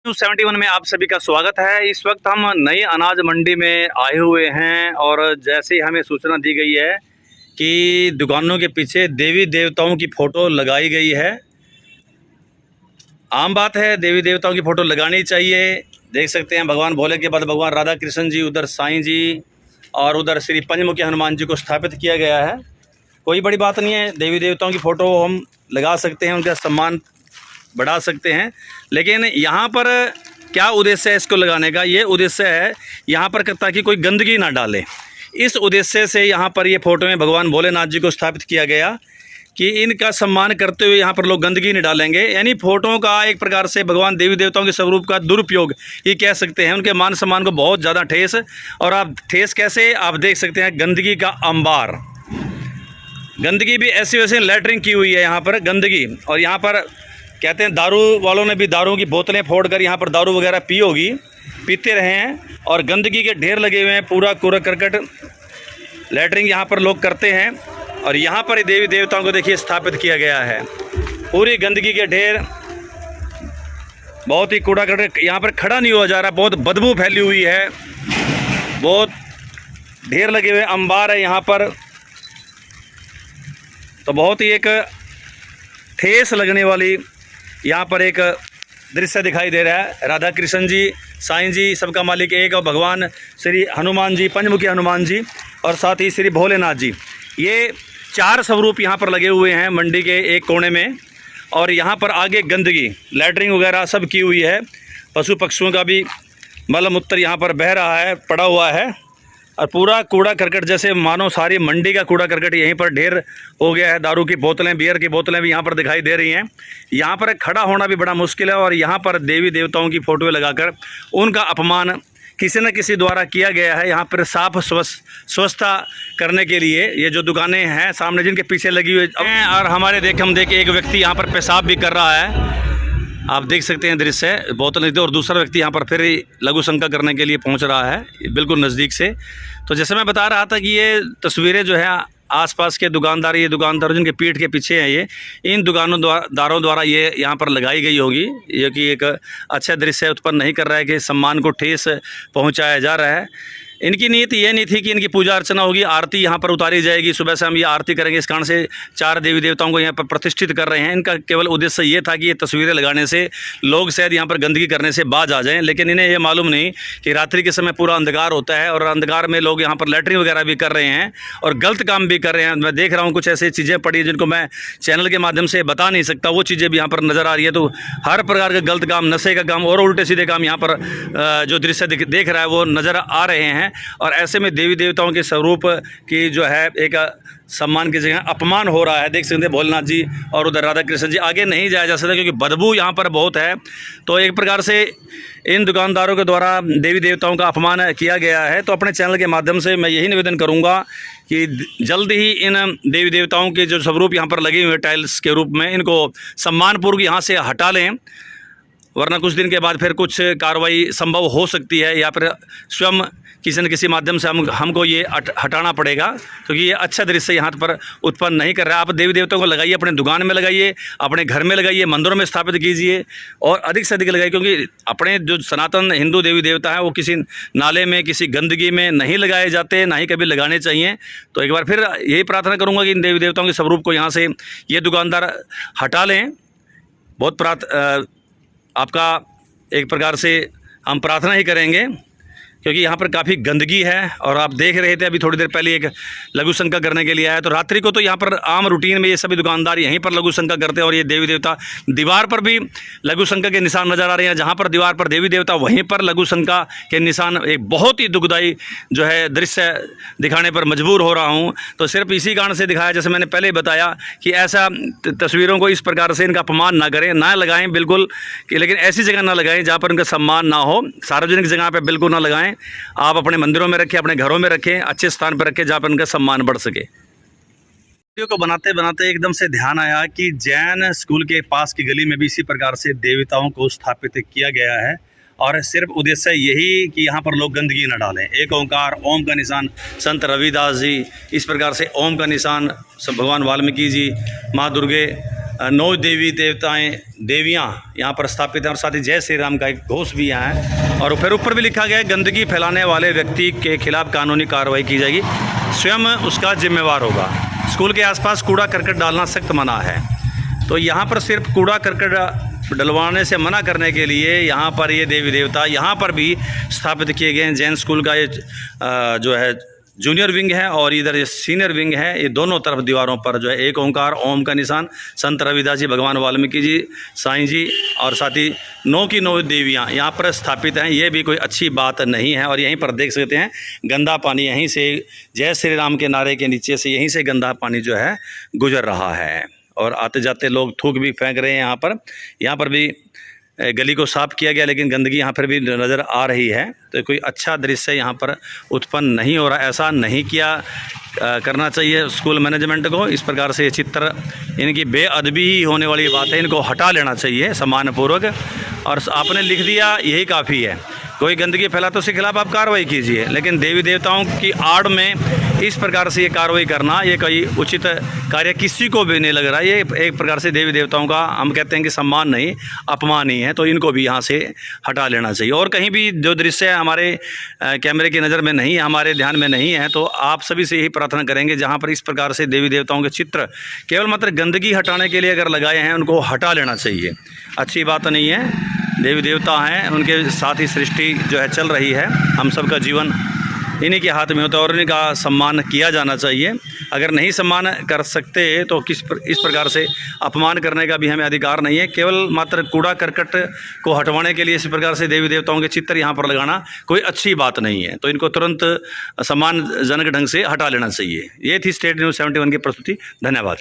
71 में आप सभी का स्वागत है। इस वक्त हम नई अनाज मंडी में आए हुए हैं और जैसे ही हमें सूचना दी गई है कि दुकानों के पीछे देवी देवताओं की फ़ोटो लगाई गई है। आम बात है, देवी देवताओं की फ़ोटो लगानी चाहिए। देख सकते हैं भगवान भोले के बाद भगवान राधा कृष्ण जी, उधर साईं जी और उधर श्री पंचमुखी हनुमान जी को स्थापित किया गया है। कोई बड़ी बात नहीं है, देवी देवताओं की फ़ोटो हम लगा सकते हैं, उनका सम्मान बढ़ा सकते हैं। लेकिन यहाँ पर क्या उद्देश्य है इसको लगाने का? ये उद्देश्य है यहाँ पर ताकि कोई गंदगी ना डाले। इस उद्देश्य से यहाँ पर ये फ़ोटो में भगवान भोलेनाथ जी को स्थापित किया गया कि इनका सम्मान करते हुए यहाँ पर लोग गंदगी नहीं डालेंगे। यानी फ़ोटो का एक प्रकार से भगवान देवी देवताओं के स्वरूप का दुरुपयोग ये कह सकते हैं। उनके मान सम्मान को बहुत ज़्यादा ठेस, और आप ठेस कैसे आप देख सकते हैं, गंदगी का अंबार। गंदगी भी ऐसी वैसे लैटरिंग की हुई है यहाँ पर गंदगी। और यहाँ पर कहते हैं दारू वालों ने भी दारू की बोतलें फोड़कर यहाँ पर दारू वगैरह पीते रहे हैं और गंदगी के ढेर लगे हुए हैं। पूरा कूड़ा करकट लैटरिंग यहाँ पर लोग करते हैं और यहाँ पर देवी देवताओं को देखिए स्थापित किया गया है। पूरी गंदगी के ढेर, बहुत ही कूड़ा करकट यहाँ पर खड़ा नहीं हुआ जा रहा, बहुत बदबू फैली हुई है, बहुत ढेर लगे हुए अंबार है यहाँ पर। तो बहुत ही एक ठेस लगने वाली यहाँ पर एक दृश्य दिखाई दे रहा है। राधा कृष्ण जी, साईं जी, सबका मालिक एक, और भगवान श्री हनुमान जी, पंचमुखी हनुमान जी, और साथ ही श्री भोलेनाथ जी, ये 4 स्वरूप यहाँ पर लगे हुए हैं मंडी के एक कोने में। और यहाँ पर आगे गंदगी, लैटरिंग वगैरह सब की हुई है। पशु पक्षियों का भी मल मूत्र यहाँ पर बह रहा है, पड़ा हुआ है, और पूरा कूड़ा करकट जैसे मानो सारी मंडी का कूड़ा करकट यहीं पर ढेर हो गया है। दारू की बोतलें, बियर की बोतलें भी यहाँ पर दिखाई दे रही हैं। यहाँ पर खड़ा होना भी बड़ा मुश्किल है। और यहाँ पर देवी देवताओं की फ़ोटो लगाकर उनका अपमान किसी न किसी द्वारा किया गया है। यहाँ पर साफ स्वच्छता करने के लिए ये जो दुकानें हैं सामने जिनके पीछे लगी हुई हैं, और हमारे हम देखे एक व्यक्ति यहाँ पर पेशाब भी कर रहा है। आप देख सकते हैं दृश्य, बोतल नहीं, और दूसरा व्यक्ति यहाँ पर फिर लघु शंका करने के लिए पहुँच रहा है बिल्कुल नज़दीक से। तो जैसे मैं बता रहा था कि ये तस्वीरें जो है आसपास के दुकानदार, ये दुकानदार जिनके पीठ के पीछे हैं, ये इन दुकानदारों द्वारा ये यहाँ पर लगाई गई होगी। ये कि एक अच्छा दृश्य उत्पन्न नहीं कर रहा है कि सम्मान को ठेस पहुँचाया जा रहा है। इनकी नीयत ये नहीं थी कि इनकी पूजा अर्चना होगी, आरती यहाँ पर उतारी जाएगी, सुबह से हम ये आरती करेंगे, इस कारण से 4 देवी देवताओं को यहाँ पर प्रतिष्ठित कर रहे हैं। इनका केवल उद्देश्य ये था कि ये तस्वीरें लगाने से लोग शायद यहाँ पर गंदगी करने से बाज आ जाएं। लेकिन इन्हें ये मालूम नहीं कि रात्रि के समय पूरा अंधकार होता है और अंधकार में लोग यहाँ पर लैटरिन वगैरह भी कर रहे हैं और गलत काम भी कर रहे हैं। मैं देख रहा हूँ कुछ ऐसी चीज़ें पड़ी जिनको मैं चैनल के माध्यम से बता नहीं सकता, वो चीज़ें भी यहाँ पर नज़र आ रही है। तो हर प्रकार का गलत काम, नशे का काम और उल्टे सीधे काम यहाँ पर जो दृश्य देख रहा है वो नज़र आ रहे हैं। और ऐसे में देवी देवताओं के स्वरूप की जो है एक सम्मान की जगह अपमान हो रहा है। देख सकते हैं भोलेनाथ जी और उधर राधा कृष्ण जी, आगे नहीं जाया जा सकता क्योंकि बदबू यहाँ पर बहुत है। तो एक प्रकार से इन दुकानदारों के द्वारा देवी देवताओं का अपमान किया गया है। तो अपने चैनल के माध्यम से मैं यही निवेदन करूँगा कि जल्द ही इन देवी देवताओं के जो स्वरूप यहाँ पर लगे हुए टाइल्स के रूप में, इनको सम्मानपूर्वक यहाँ से हटा लें, वरना कुछ दिन के बाद फिर कुछ कार्रवाई संभव हो सकती है, या फिर स्वयं किसी न किसी माध्यम से हमको ये हटाना पड़ेगा, क्योंकि ये अच्छा दृश्य यहाँ पर उत्पन्न नहीं कर रहा है। आप देवी देवताओं को लगाइए, अपने दुकान में लगाइए, अपने घर में लगाइए, मंदिरों में स्थापित कीजिए और अधिक से अधिक लगाइए, क्योंकि अपने जो सनातन हिंदू देवी देवता हैं वो किसी नाले में, किसी गंदगी में नहीं लगाए जाते, ना ही कभी लगाने चाहिए। तो एक बार फिर यही प्रार्थना करूँगा कि इन देवी देवताओं के स्वरूप को यहाँ से ये दुकानदार हटा लें। बहुत आपका एक प्रकार से हम प्रार्थना ही करेंगे, क्योंकि यहाँ पर काफ़ी गंदगी है। और आप देख रहे थे अभी थोड़ी देर पहले एक लघु शंका करने के लिए आया, तो रात्रि को तो यहाँ पर आम रूटीन में ये सभी दुकानदार यहीं पर लघु शंका करते हैं। और ये देवी देवता, दीवार पर भी लघु शंका के निशान नज़र आ रहे हैं, जहाँ पर दीवार पर देवी देवता वहीं पर लघु शंका के निशान। एक बहुत ही दुखदायी जो है दृश्य दिखाने पर मजबूर हो रहा हूँ। तो सिर्फ इसी कारण से दिखाया, जैसे मैंने पहले बताया कि ऐसा तस्वीरों को इस प्रकार से इनका अपमान ना करें, ना लगाएँ बिल्कुल, कि लेकिन ऐसी जगह ना लगाएँ जहाँ पर उनका सम्मान ना हो। सार्वजनिक जगह पर बिल्कुल ना लगाएँ। आप अपने मंदिरों में रखें, अपने घरों में रखें, अच्छे स्थान पर रखें जहाँ पर उनका सम्मान बढ़ सके। वीडियो को बनाते बनाते एकदम से ध्यान आया कि जैन स्कूल के पास की गली में भी इसी प्रकार से देवताओं को स्थापित किया गया है, और सिर्फ उद्देश्य यही कि यहाँ पर लोग गंदगी न डालें। एक ओंकार, ओम का निशान संत रविदास जी, इस प्रकार से ओम का निशान भगवान वाल्मीकि जी, माँ दुर्गे, 9 देवी देवताएं देवियां यहाँ पर स्थापित हैं और साथ ही जय श्री राम का एक घोष भी यहाँ है। और फिर ऊपर भी लिखा गया है, गंदगी फैलाने वाले व्यक्ति के खिलाफ कानूनी कार्रवाई की जाएगी, स्वयं उसका जिम्मेवार होगा। स्कूल के आसपास कूड़ा करकट डालना सख्त मना है। तो यहाँ पर सिर्फ कूड़ा करकट डलवाने से मना करने के लिए यहाँ पर ये देवी देवता यहाँ पर भी स्थापित किए गए हैं। जैन स्कूल का ये जो है जूनियर विंग है और इधर ये सीनियर विंग है। ये दोनों तरफ दीवारों पर जो है एक ओंकार ओम का निशान, संत रविदास जी, भगवान वाल्मीकि जी, साईं जी और साथ ही 9 की 9 देवियाँ यहाँ पर स्थापित हैं। ये भी कोई अच्छी बात नहीं है। और यहीं पर देख सकते हैं गंदा पानी यहीं से जय श्री राम के नारे के नीचे से यहीं से गंदा पानी जो है गुजर रहा है। और आते जाते लोग थूक भी फेंक रहे हैं। यहाँ पर भी गली को साफ़ किया गया, लेकिन गंदगी यहाँ पर भी नज़र आ रही है। तो कोई अच्छा दृश्य यहाँ पर उत्पन्न नहीं हो रहा। ऐसा नहीं किया करना चाहिए स्कूल मैनेजमेंट को। इस प्रकार से ये चित्र इनकी बेअदबी ही होने वाली बात है, इनको हटा लेना चाहिए सम्मानपूर्वक। और आपने लिख दिया यही काफ़ी है। कोई गंदगी फैला तो उसके खिलाफ आप कार्रवाई कीजिए, लेकिन देवी देवताओं की आड़ में इस प्रकार से ये कार्रवाई करना ये कोई उचित कार्य किसी को भी नहीं लग रहा है। ये एक प्रकार से देवी देवताओं का हम कहते हैं कि सम्मान नहीं, अपमान ही है। तो इनको भी यहाँ से हटा लेना चाहिए। और कहीं भी जो दृश्य हमारे कैमरे की नज़र में नहीं है, हमारे ध्यान में नहीं है, तो आप सभी से यही प्रार्थना करेंगे जहाँ पर इस प्रकार से देवी देवताओं के चित्र केवल मात्र गंदगी हटाने के लिए अगर लगाए हैं, उनको हटा लेना चाहिए। अच्छी बात नहीं है। देवी देवता हैं, उनके साथ ही सृष्टि जो है चल रही है। हम सबका जीवन इन्हीं के हाथ में होता है और इनका सम्मान किया जाना चाहिए। अगर नहीं सम्मान कर सकते तो इस प्रकार से अपमान करने का भी हमें अधिकार नहीं है। केवल मात्र कूड़ा करकट को हटवाने के लिए इस प्रकार से देवी देवताओं के चित्र यहाँ पर लगाना कोई अच्छी बात नहीं है। तो इनको तुरंत सम्मानजनक ढंग से हटा लेना चाहिए। ये थी स्टेट न्यूज़ 71 की प्रस्तुति। धन्यवाद।